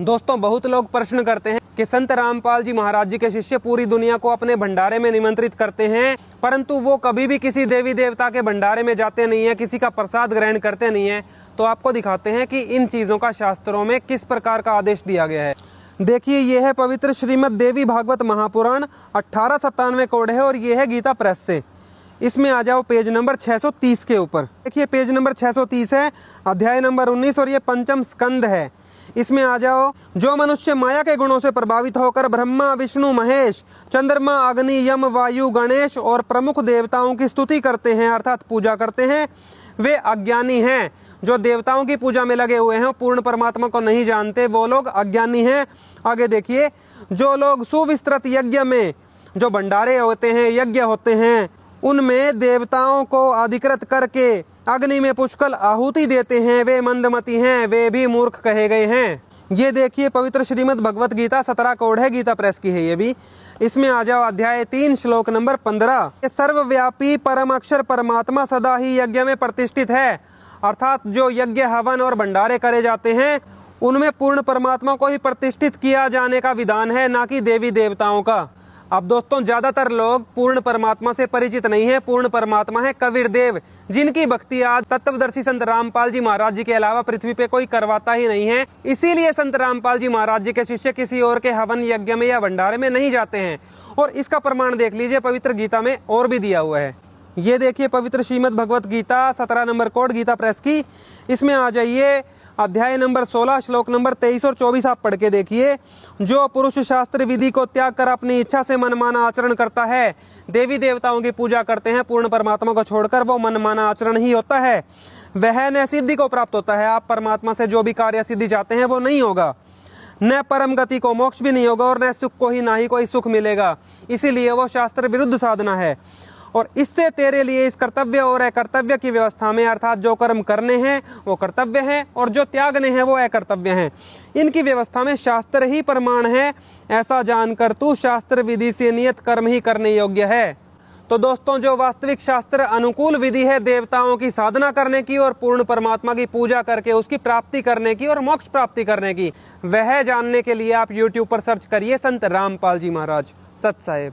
दोस्तों, बहुत लोग प्रश्न करते हैं कि संत रामपाल जी महाराज जी के शिष्य पूरी दुनिया को अपने भंडारे में निमंत्रित करते हैं, परंतु वो कभी भी किसी देवी देवता के भंडारे में जाते नहीं है, किसी का प्रसाद ग्रहण करते नहीं है। तो आपको दिखाते हैं कि इन चीजों का शास्त्रों में किस प्रकार का आदेश दिया गया है। देखिए, ये है पवित्र श्रीमद देवी भागवत महापुराण, 1897 कोड है और ये है गीता प्रेस से। इसमें आ जाओ पेज नंबर 630 के ऊपर। देखिए, पेज नंबर 630 है, अध्याय नंबर 19 और ये पंचम स्कंद है। इसमें आ जाओ, जो मनुष्य माया के गुणों से प्रभावित होकर ब्रह्मा विष्णु महेश, चंद्रमा अग्नि यम वायु गणेश और प्रमुख देवताओं की स्तुति करते हैं अर्थात पूजा करते हैं, वे अज्ञानी हैं। जो देवताओं की पूजा में लगे हुए हैं, पूर्ण परमात्मा को नहीं जानते, वो लोग अज्ञानी हैं। आगे देखिए, जो लोग सुविस्तृत यज्ञ में, जो भंडारे होते हैं, यज्ञ होते हैं, उनमें देवताओं को अधिकृत करके अग्नि में पुष्कल आहुति देते हैं, वे मंदमती हैं, वे भी मूर्ख कहे गए हैं। ये देखिए, पवित्र श्रीमद् भगवत गीता 17 कोड है, गीता प्रेस की है ये भी। इसमें आ जाओ, अध्याय 3 श्लोक नंबर 15। सर्वव्यापी परम अक्षर परमात्मा सदा ही यज्ञ में प्रतिष्ठित है, अर्थात जो यज्ञ हवन और भंडारे करे जाते हैं उनमें पूर्ण परमात्मा को ही प्रतिष्ठित किया जाने का विधान है, ना कि देवी देवताओं का। अब दोस्तों, ज्यादातर लोग पूर्ण परमात्मा से परिचित नहीं है। पूर्ण परमात्मा है कबीर देव, जिनकी भक्ति आज तत्वदर्शी संत रामपाल जी महाराज जी के अलावा पृथ्वी पे कोई करवाता ही नहीं है। इसीलिए संत रामपाल जी महाराज जी के शिष्य किसी और के हवन यज्ञ में या भंडारे में नहीं जाते हैं। और इसका प्रमाण देख लीजिए, पवित्र गीता में और भी दिया हुआ है। ये देखिए, पवित्र Shrimad Bhagavad Gita 17 number code, Gita press की। इसमें आ जाइए, अध्याय नंबर 16 श्लोक नंबर 23 और 24 आप पढ़ के देखिए। जो पुरुष शास्त्र विधि को त्याग कर अपनी इच्छा से मनमाना आचरण करता है, देवी देवताओं की पूजा करते हैं, पूर्ण परमात्मा को छोड़कर, वो मनमाना आचरण ही होता है, वह न सिद्धि को प्राप्त होता है। आप परमात्मा से जो भी कार्य सिद्धि चाहते हैं वो नहीं होगा, न परम गति को, मोक्ष भी नहीं होगा, और न सुख को ही, ना ही कोई सुख मिलेगा। इसीलिए वो शास्त्र विरुद्ध साधना है। और इससे तेरे लिए इस कर्तव्य और अकर्तव्य की व्यवस्था में, अर्थात जो कर्म करने हैं वो कर्तव्य हैं और जो त्यागने हैं वो अकर्तव्य हैं, इनकी व्यवस्था में शास्त्र ही प्रमाण है। ऐसा जानकर तू शास्त्र विधि से नियत कर्म ही करने योग्य है। तो दोस्तों, जो वास्तविक शास्त्र अनुकूल विधि है देवताओं की साधना करने की और पूर्ण परमात्मा की पूजा करके उसकी प्राप्ति करने की और मोक्ष प्राप्ति करने की, वह जानने के लिए आप YouTube पर सर्च करिए संत रामपाल जी महाराज। सत साहेब।